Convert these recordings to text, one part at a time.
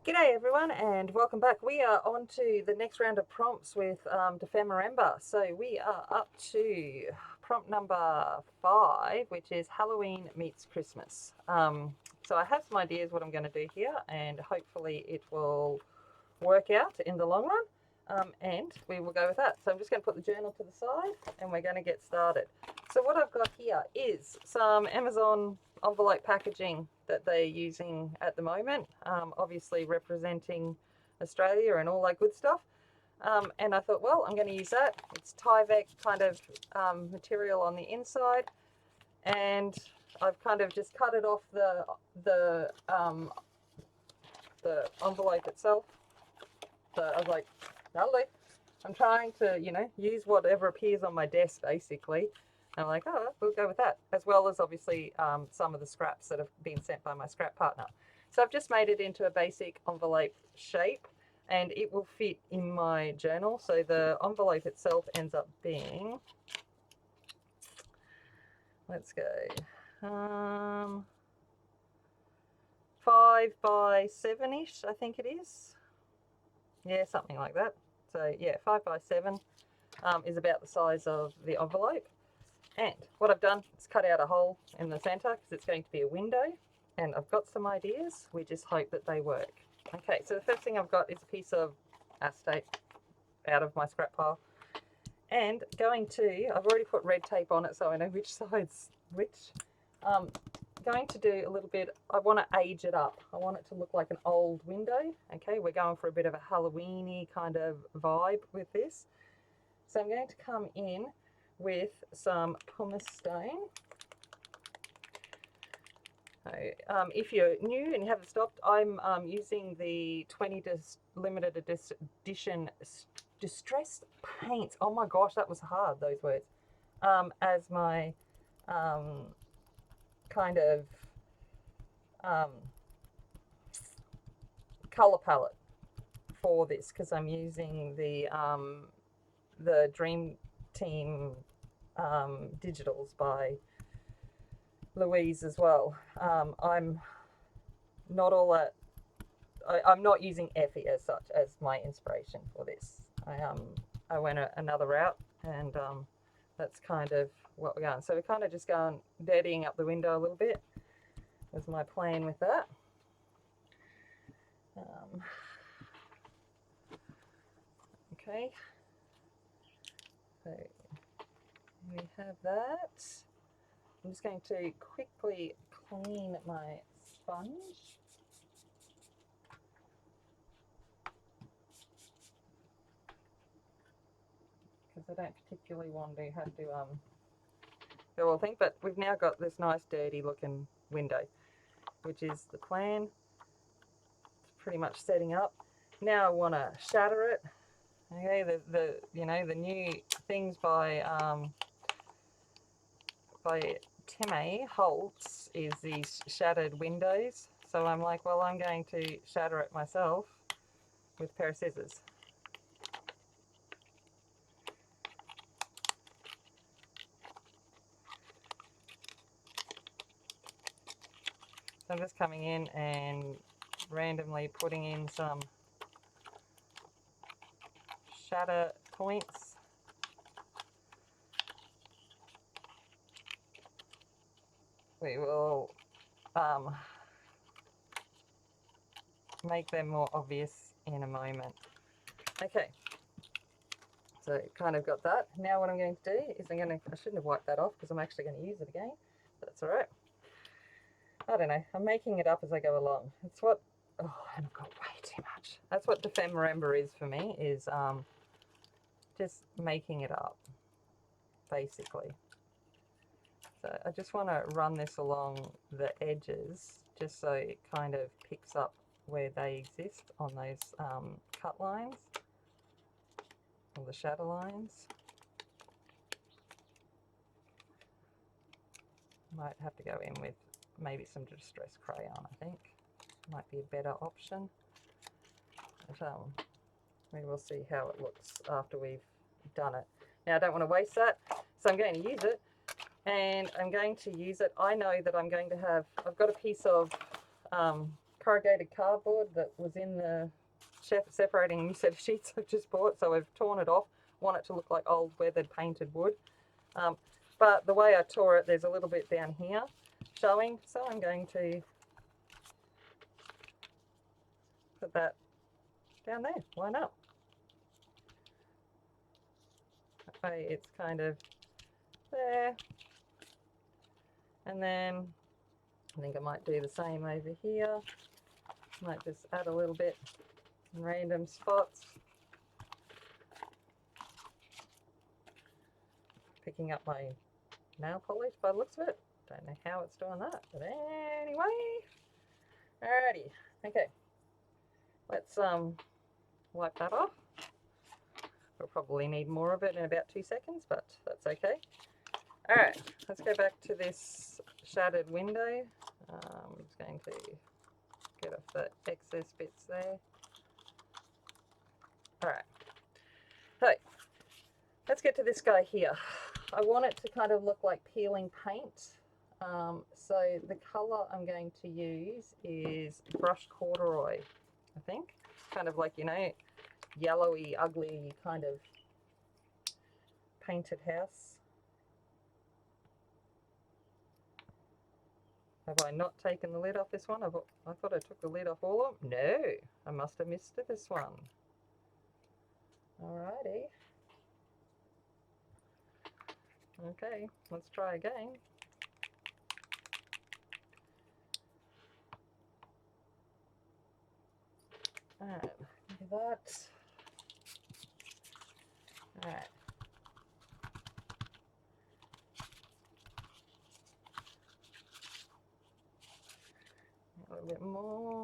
G'day everyone and welcome back. We are on to the next round of prompts with Defemerember. So we are up to prompt number 5, which is Halloween meets Christmas. So I have some ideas what I'm going to do here, and hopefully it will work out in the long run. And we will go with that. So I'm just going to put the journal to the side and we're going to get started. So what I've got here is some Amazon envelope packaging that they're using at the moment, obviously representing Australia and all that good stuff. And I thought, well, I'm going to use that. It's Tyvek kind of material on the inside, and I've kind of just cut it off the envelope itself. So I was like, lovely. I'm trying to, use whatever appears on my desk, basically. And I'm like, oh, we'll go with that, as well as obviously some of the scraps that have been sent by my scrap partner. So I've just made it into a basic envelope shape, and it will fit in my journal. So the envelope itself ends up being, let's go, 5 by 7-ish, I think it is. Yeah, something like that. So yeah, 5 by 7 is about the size of the envelope. And what I've done is cut out a hole in the centre because it's going to be a window, and I've got some ideas. We just hope that they work. Okay, so the first thing I've got is a piece of acetate out of my scrap pile, and I've already put red tape on it so I know which side's which. Going to do a little bit, I want to age it up. I want it to look like an old window. Okay, we're going for a bit of a Halloween-y kind of vibe with this. So I'm going to come in with some pumice stone. If you're new and you haven't stopped, I'm using the 20 limited edition distressed paints. Oh my gosh, that was hard, those words. As my kind of color palette for this, because I'm using the Dream Team digitals by Luise as well. I'm not all that. I'm not using Effie as such as my inspiration for this. I went another route, and that's kind of what we're going. So we're kind of just going dirtying up the window a little bit. Was my plan with that. Okay. So we have that. I'm just going to quickly clean my sponge. Because I don't particularly want to have to go all thing, but we've now got this nice dirty looking window, which is the plan. It's pretty much setting up. Now I want to shatter it. Okay, the new things by Tim Holtz is these shattered windows. So I'm like, well, I'm going to shatter it myself with a pair of scissors. So I'm just coming in and randomly putting in some shatter points. We will make them more obvious in a moment. Okay, so kind of got that. Now what I'm going to do is I shouldn't have wiped that off because I'm actually going to use it again. That's all right. I don't know, I'm making it up as I go along. It's what, oh, and I've got way too much. That's what Defemerember is for me, is just making it up, basically. So I just want to run this along the edges just so it kind of picks up where they exist on those cut lines or the shadow lines. Might have to go in with maybe some distress crayon, I think. Might be a better option. But, we will see how it looks after we've done it. Now I don't want to waste that, so I'm going to use it. And I'm going to use it. I know that I'm going to have, I've got a piece of corrugated cardboard that was in the separating a new set of sheets I've just bought, so I've torn it off. Want it to look like old weathered painted wood. But the way I tore it, there's a little bit down here showing, so I'm going to put that down there. Why not? That way it's kind of there. And then I think I might do the same over here. Might just add a little bit in random spots. Picking up my nail polish by the looks of it. Don't know how it's doing that, but anyway. Alrighty, okay. Let's wipe that off. We'll probably need more of it in about 2 seconds, but that's okay. Alright, let's go back to this shattered window. I'm just going to get off the excess bits there. Alright, so let's get to this guy here. I want it to kind of look like peeling paint. So the colour I'm going to use is brushed corduroy, I think. Kind of like, you know, yellowy, ugly kind of painted house. Have I not taken the lid off this one? I thought I took the lid off all of them. No, I must have missed this one. Alrighty. Okay, let's try again. Alright, look at that. Alright. A little bit more.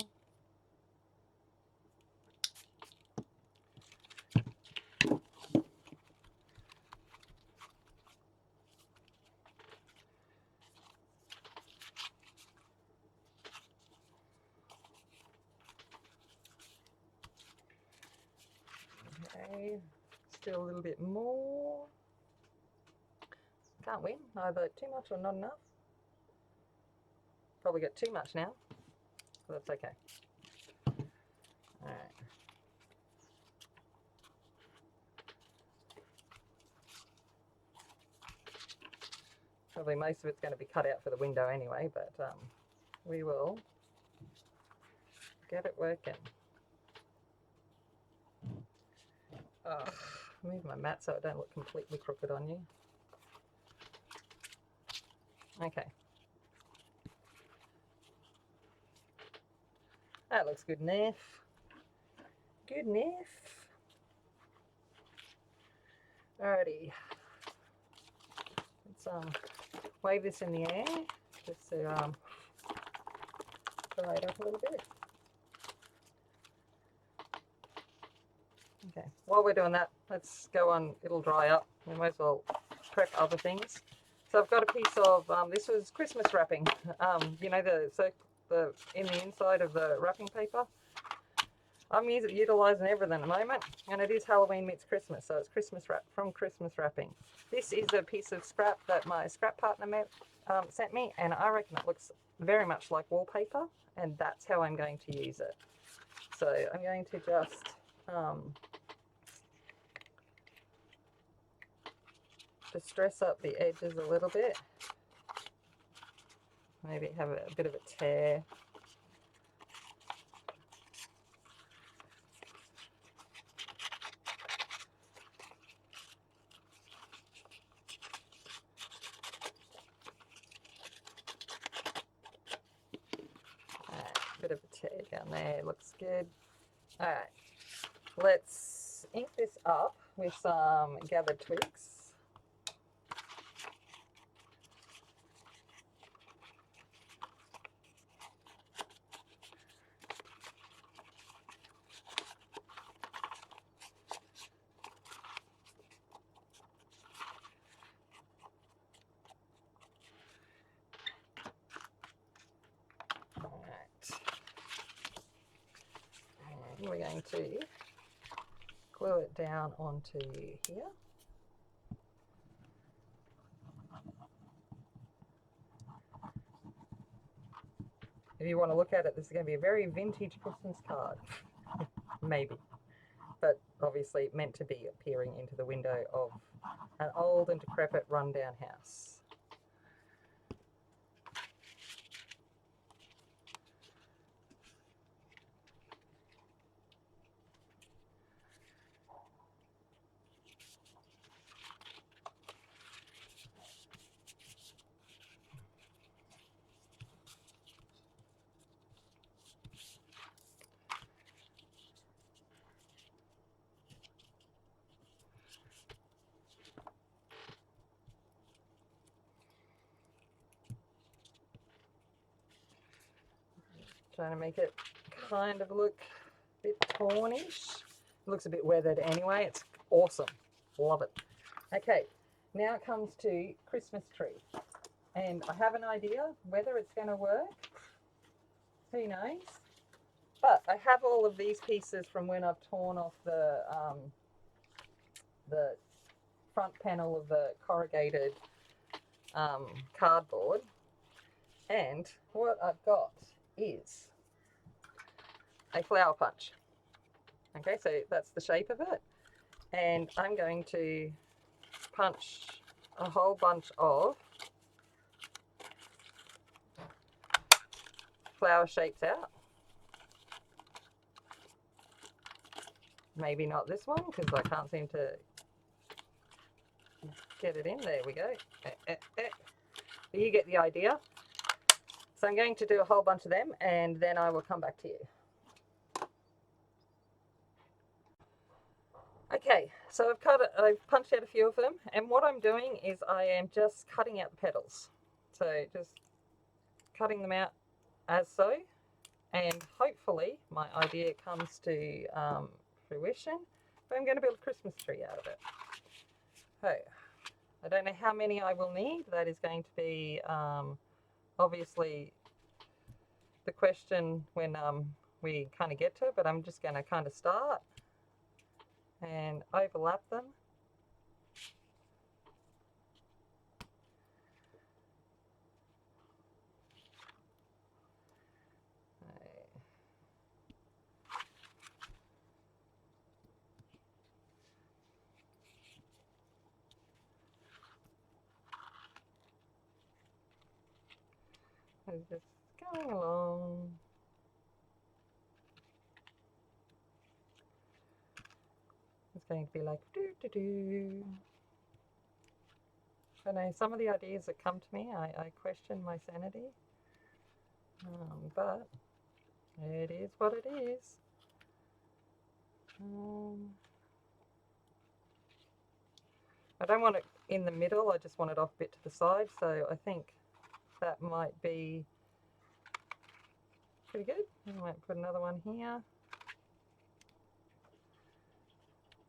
Okay, still a little bit more. Can't win, either too much or not enough. Probably got too much now, but that's okay. Alright. Probably most of it's going to be cut out for the window anyway, but we will get it working. Move my mat so I don't look completely crooked on you. Okay. That looks good enough. Good enough. Alrighty. Let's wave this in the air just to dry it up a little bit. Okay, while we're doing that, let's go on, it'll dry up. We might as well prep other things. So I've got a piece of, this was Christmas wrapping, you know, in the inside of the wrapping paper. I'm utilising everything at the moment, and it is Halloween meets Christmas, so it's Christmas wrap from Christmas wrapping. This is a piece of scrap that my scrap partner sent me, and I reckon it looks very much like wallpaper, and that's how I'm going to use it. So I'm going to just distress up the edges a little bit. Maybe have a bit of a tear. Bit of a tear down there, looks good. Alright, let's ink this up with some gathered twigs. We're going to glue it down onto here. you want to look at it, this is going to be a very vintage Christmas card. Maybe. But obviously meant to be peering into the window of an old and decrepit rundown house. Trying to make it kind of look a bit tawnish. It looks a bit weathered anyway. It's awesome. Love it. Okay, now it comes to Christmas tree. And I have an idea whether it's going to work. Who knows? But I have all of these pieces from when I've torn off the front panel of the corrugated cardboard. And what I've got is a flower punch. Okay, so that's the shape of it. And I'm going to punch a whole bunch of flower shapes out. Maybe not this one because I can't seem to get it in. There we go. But you get the idea. So I'm going to do a whole bunch of them and then I will come back to you. Okay, so I've punched out a few of them, and what I'm doing is I am just cutting out the petals. So just cutting them out as so, and hopefully my idea comes to fruition. But I'm going to build a Christmas tree out of it. So I don't know how many I will need. That is going to be obviously the question when we kind of get to it, but I'm just going to kind of start and overlap them. Just going along. It's going to be like do. I know some of the ideas that come to me, I question my sanity, but it is what it is. I don't want it in the middle, I just want it off a bit to the side, so I think that might be pretty good. I might put another one here.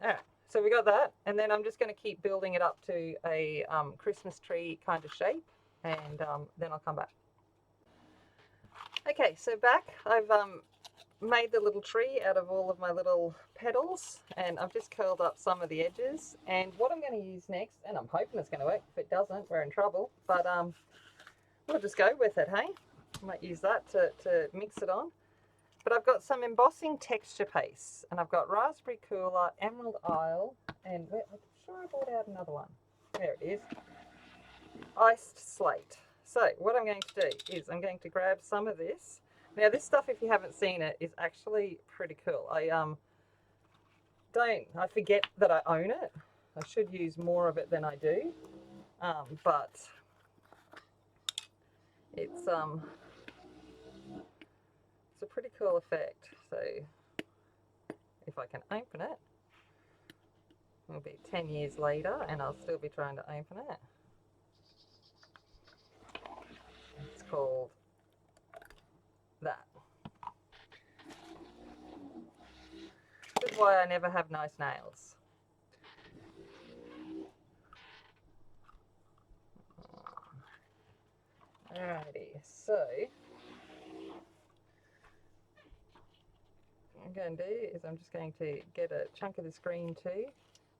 Alright, so we got that, and then I'm just going to keep building it up to a Christmas tree kind of shape, and then I'll come back. Okay, so back, I've made the little tree out of all of my little petals, and I've just curled up some of the edges, and what I'm going to use next, and I'm hoping it's going to work, if it doesn't, we're in trouble, but we'll just go with it, hey? I might use that to mix it on. But I've got some embossing texture paste, and I've got raspberry cooler, emerald isle, and I'm sure I brought out another one. There it is. Iced slate. So what I'm going to do is I'm going to grab some of this. Now this stuff, if you haven't seen it, is actually pretty cool. I forget that I own it. I should use more of it than I do, but it's a pretty cool effect. So if I can open it, it'll be 10 years later and I'll still be trying to open it. It's called that. This is why I never have nice nails. Alrighty, so what I'm going to do is I'm just going to get a chunk of this green too.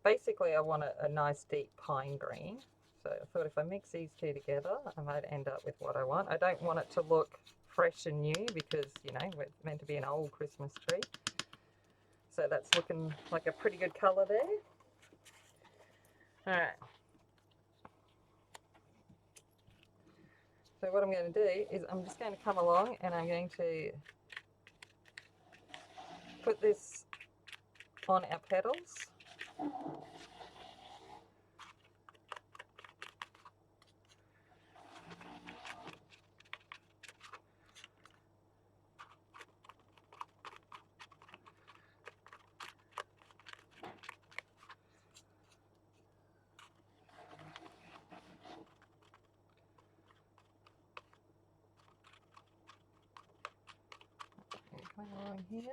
Basically I want a nice deep pine green. So I thought if I mix these two together, I might end up with what I want. I don't want it to look fresh and new because, you know, we're meant to be an old Christmas tree. So that's looking like a pretty good colour there. All right. So what I'm going to do is I'm just going to come along and I'm going to put this on our petals. Come along here.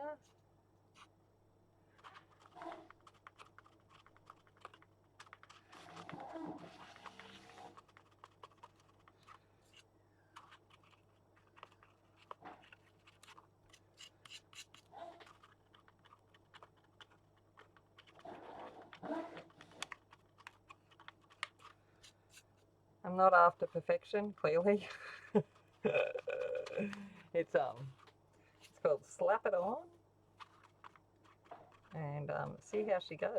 I'm not after perfection, clearly. It's called Slap It On, and see how she goes.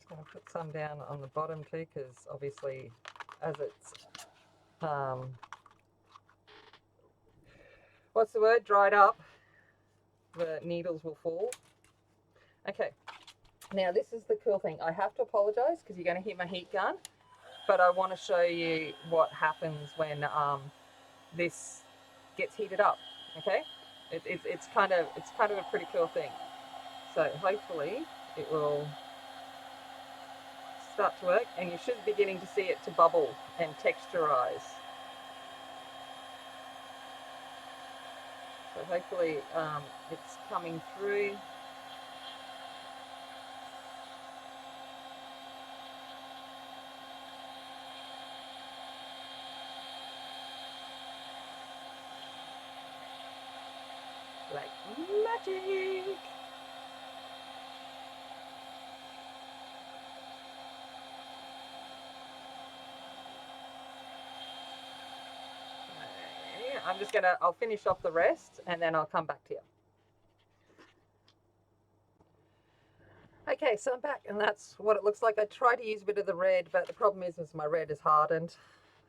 Going to put some down on the bottom too, because obviously as it's what's the word, dried up, the needles will fall. Okay, now this is the cool thing. I have to apologize because you're going to hear my heat gun, but I want to show you what happens when this gets heated up. Okay, it's kind of a pretty cool thing. So hopefully it will start to work, and you should be beginning to see it to bubble and texturize. So hopefully it's coming through. Like magic. I'll finish off the rest and then I'll come back to you. Okay, so I'm back and that's what it looks like. I tried to use a bit of the red, but the problem is my red is hardened.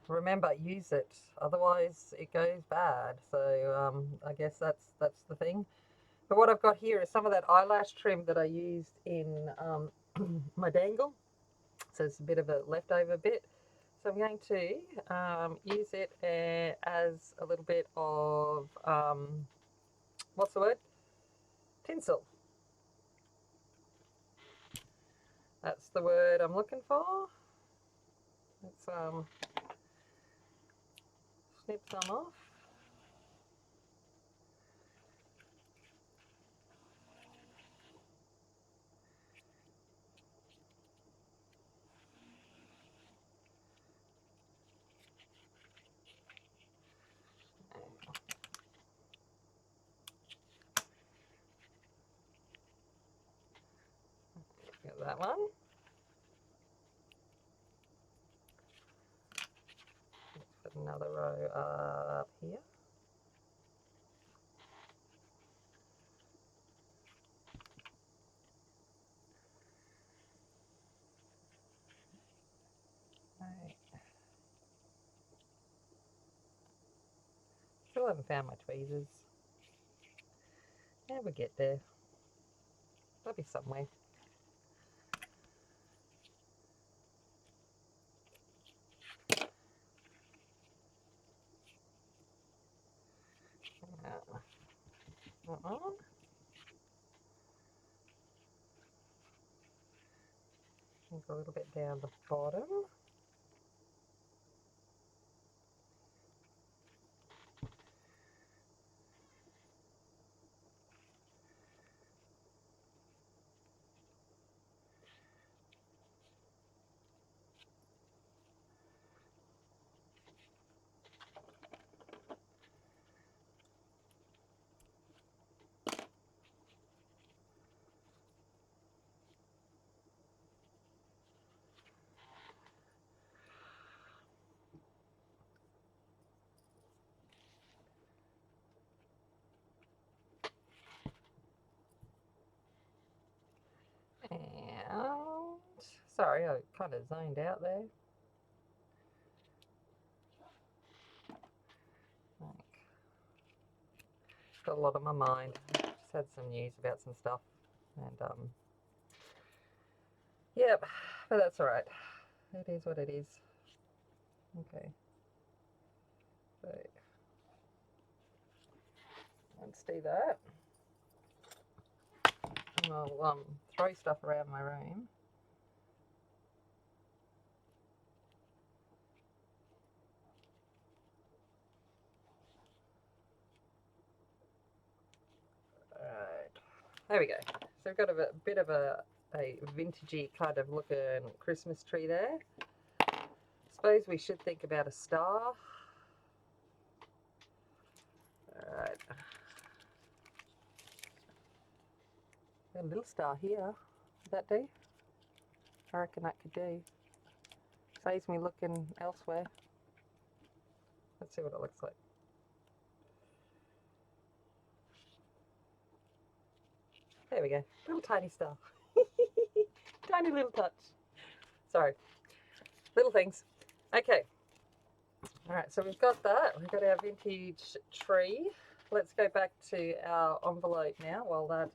Remember, use it, otherwise it goes bad. So I guess that's the thing. But what I've got here is some of that eyelash trim that I used in my dangle. So it's a bit of a leftover bit. So I'm going to use it as a little bit of, what's the word? Tinsel. That's the word I'm looking for. Let's snip some off. Get that one. Let's put another row up here. Right. Still haven't found my tweezers. Yeah, we'll get there. They'll be somewhere. That one. A little bit down the bottom. Sorry, I kind of zoned out there. Got a lot on my mind. Just had some news about some stuff, and yep, but that's all right. It is what it is. Okay. So let's do that. And I'll throw stuff around my room. Alright, there we go. So we've got a bit of a vintagey kind of looking Christmas tree there. Suppose we should think about a star. Alright. Got a little star here. Would that do? I reckon that could do. Saves me looking elsewhere. Let's see what it looks like. There we go. Little tiny star. Tiny little touch. Sorry. Little things. Okay. Alright, so we've got that. We've got our vintage tree. Let's go back to our envelope now while that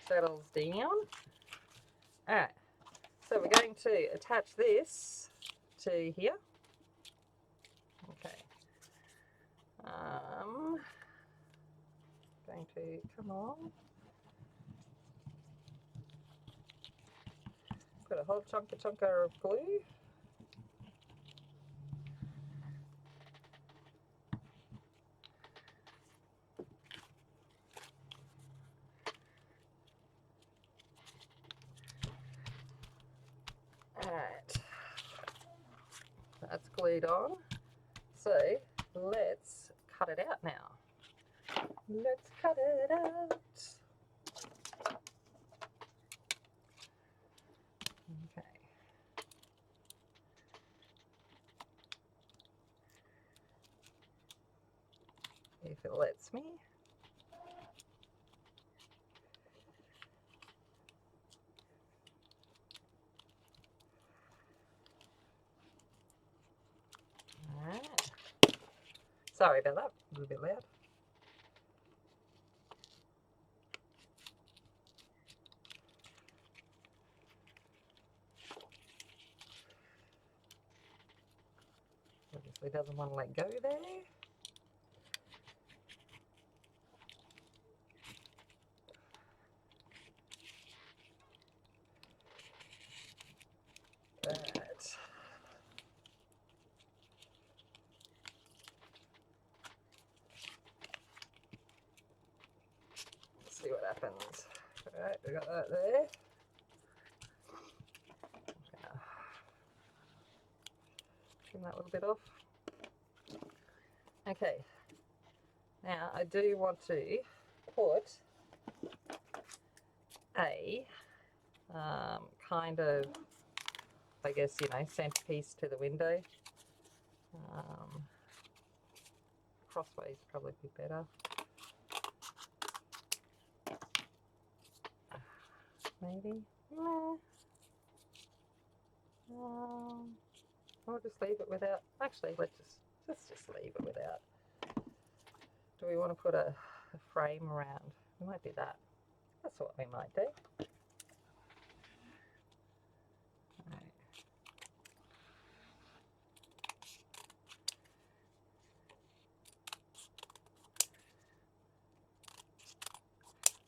settles down. Alright. So we're going to attach this to here. Okay. Going to come on. Put a whole chunker of glue. Alright. That's glued on. So let's cut it out now. Let's cut it out. Okay. If it lets me. Alright. Sorry about that, a little bit loud. Obviously doesn't want to let go there. Right. Let's see what happens. Alright, we got that there. Trim that little bit off. Okay, now I do want to put a kind of, I guess, you know, centerpiece to the window. Crossways probably be better. Maybe. Nah. I'll just leave it without. Actually, let's just leave it without. Do we want to put a frame around? We might do that. That's what we might do. Right.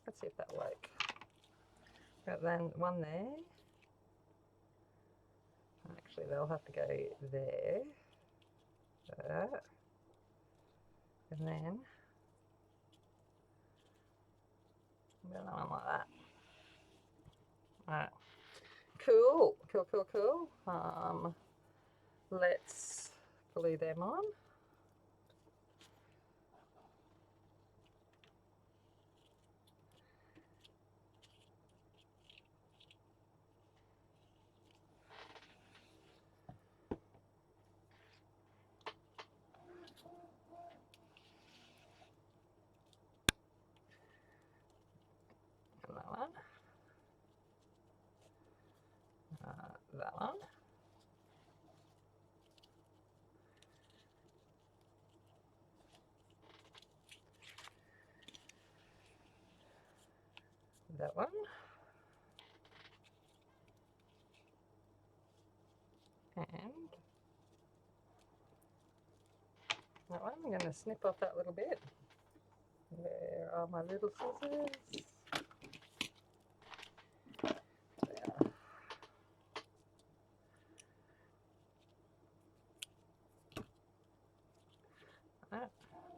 Let's see if that'll work. Got then one there. Actually, they'll have to go there. That. And then another one like that. Alright. Cool. Cool. Let's glue them on. And that one. that one. That one. And that one. I'm going to snip off that little bit. Where are my little scissors? There.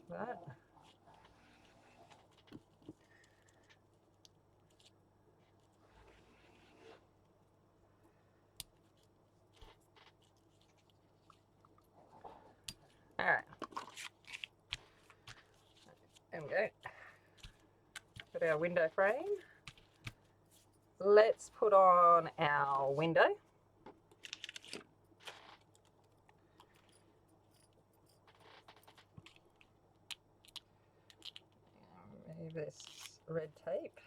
That. Alright. There we go. Got our window frame. Let's put on our window. Remove this red tape.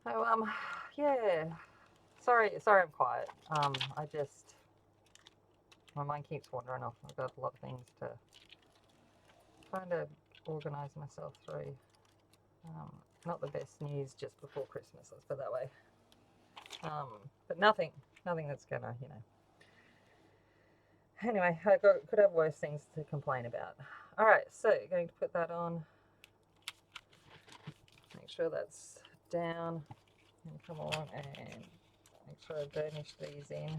So yeah. Sorry I'm quiet. My mind keeps wandering off. I've got a lot of things to trying to organise myself through. Not the best news just before Christmas, let's put it that way. But nothing that's gonna, Anyway, I could have worse things to complain about. All right, so going to put that on. Make sure that's down, and come on and make sure I burnish these in.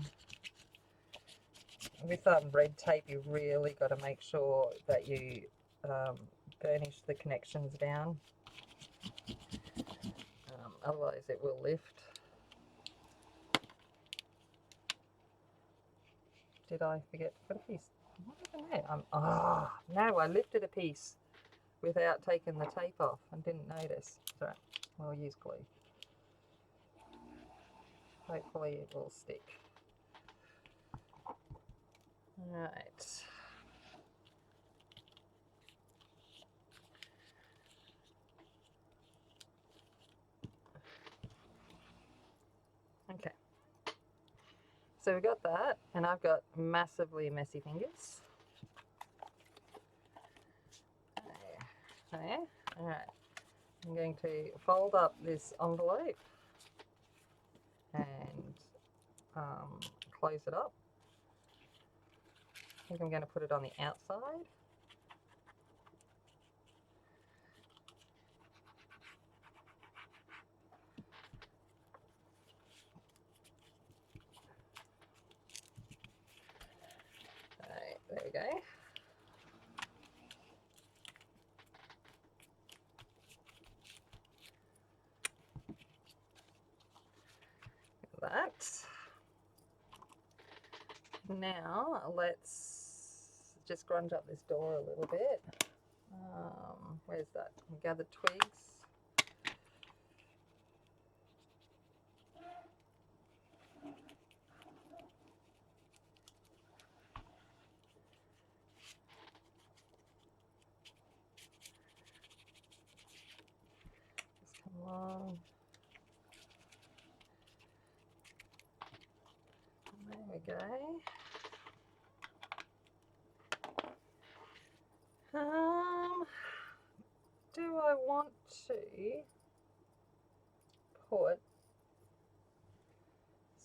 With red tape, you really got to make sure that you burnish the connections down. Otherwise, it will lift. Did I forget to put a piece? What happened there? No, I lifted a piece without taking the tape off and didn't notice. So we'll use glue. Hopefully it will stick. Right. Okay. So we got that, and I've got massively messy fingers. There. All right. I'm going to fold up this envelope and close it up. I think I'm going to put it on the outside. Right, there we go. That. Now let's just grunge up this door a little bit. Where's that? Gathered twigs. Just come along. There we go. Do I want to put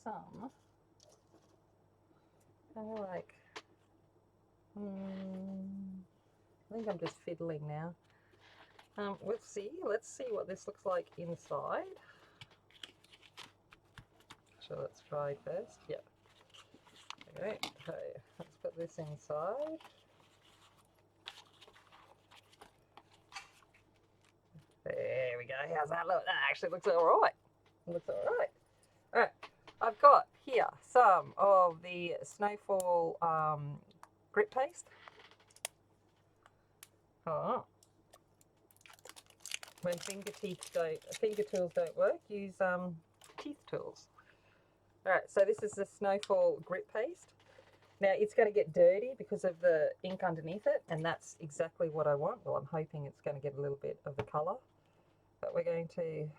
some, I think I'm just fiddling now. Let's see what this looks like inside. Sure that's dried first. Yep. Okay, let's put this inside. There we go. How's that look? That actually looks all right. Looks all right. All right. I've got here some of the Snowfall grip paste. Oh. when finger tools don't work, use teeth tools. All right, so this is the Snowfall grip paste. Now it's going to get dirty because of the ink underneath it, and that's exactly what I want. Well, I'm hoping it's going to get a little bit of the colour, but we're going to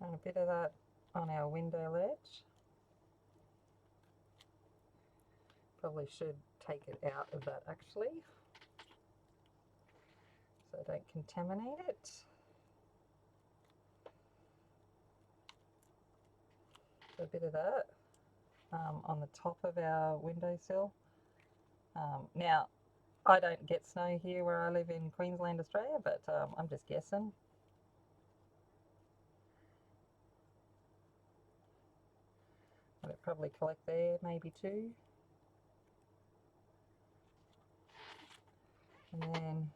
run a bit of that on our window ledge. Probably should take it out of that actually, so I don't contaminate it. So a bit of that on the top of our windowsill. Now, I don't get snow here where I live in Queensland, Australia, but I'm just guessing. It'll probably collect there, maybe too. And then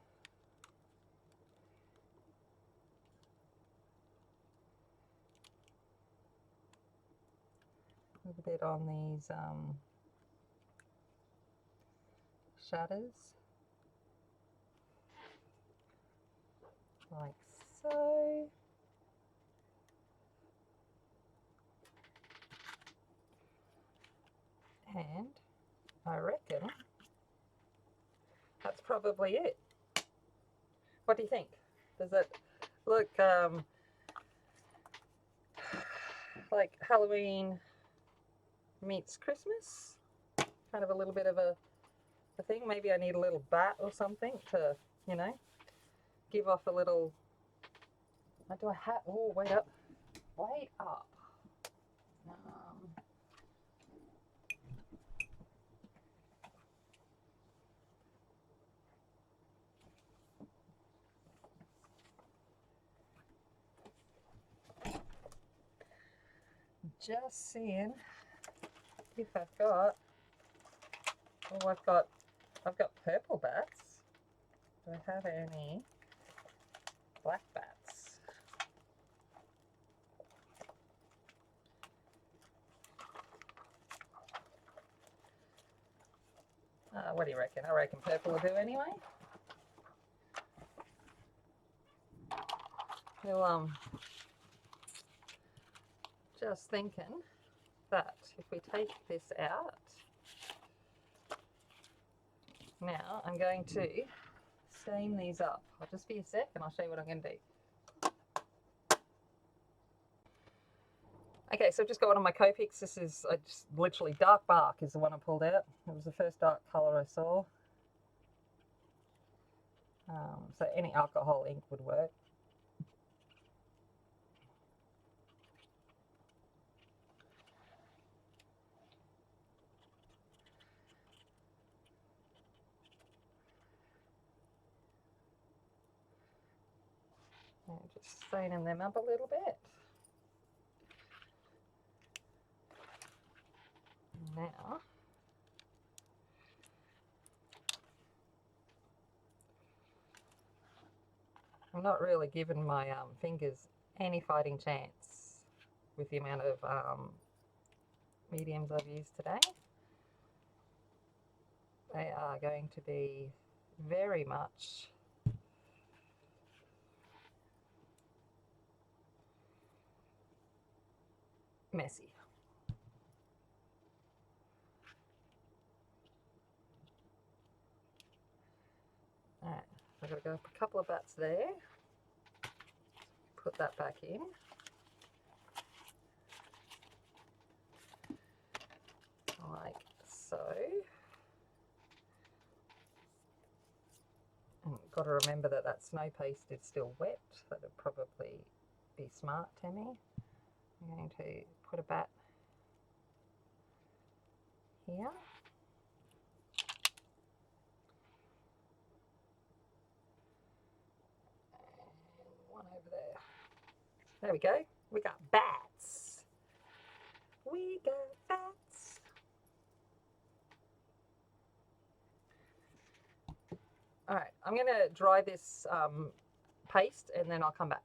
a little bit on these shutters, like so. And I reckon that's probably it. What do you think? Does it look like Halloween meets Christmas? Kind of a little bit of a thing. Maybe I need a little bat or something to, you know, give off a little. What do I have? Oh, wait up. Wait up. Just seeing if I've got. Oh, I've got purple bats. Do I have any black bats? What do you reckon? I reckon purple will do anyway. Well, just thinking that if we take this out, now I'm going to steam these up. I'll just be a sec and I'll show you what I'm going to do. Okay, so I've just got one of my Copics. This is just literally dark bark is the one I pulled out. It was the first dark colour I saw. So any alcohol ink would work. And just staining them up a little bit. Now, I'm not really giving my fingers any fighting chance with the amount of mediums I've used today. They are going to be very much messy. Alright, I've got to go up a couple of bats there. Put that back in. Like so. And got to remember that that snow paste is still wet. That would probably be smart, Tammy. I'm going to put a bat here. And one over there. There we go. We got bats. We got bats. All right, I'm going to dry this paste and then I'll come back.